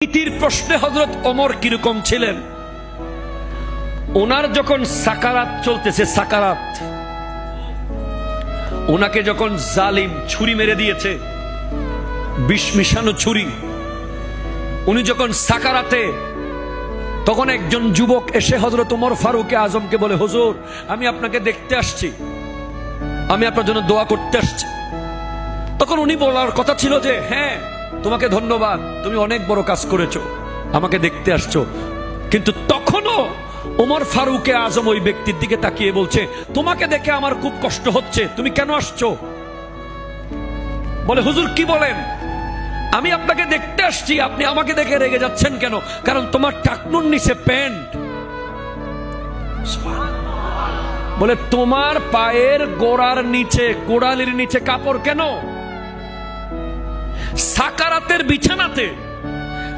নীতির প্রশ্নে হযরত ওমর কিরকম ছিলেন? ওনার যখন সাকারাত চলতেছে, সাকারাত, ওনাকে যখন জালিম ছুরি মেরে দিয়েছে, বিষ মিশানো ছুরি, উনি যখন সাকারাতে, তখন একজন যুবক এসে হযরত ওমর ফারুক আজমকে বলে, হুজুর আমি আপনাকে দেখতে আসছি, আমি আপনার জন্য দোয়া করতে আসছি। তখন উনি বলার কথা ছিল যে হ্যাঁ তোমাকে ধন্যবাদ, তুমি অনেক বড় কাজ করেছো, আমাকে দেখতে আসছো। কিন্তু তখনও ওমর ফারুক আজম ওই ব্যক্তির দিকে তাকিয়ে বলছে, তোমাকে দেখে আমার খুব কষ্ট হচ্ছে, তুমি কেন আসছো? বলে, হুজুর কি বলেন? আমি আপনাকে দেখতে আসছি, আপনি আমাকে দেখে রেগে যাচ্ছেন কেন? কারণ তোমার টাকনুর নিচে প্যান্ট। বলে, তোমার পায়ের গোড়ার নিচে, গোড়ালির নিচে কাপড় কেন? সাকারাতের বিছানাতে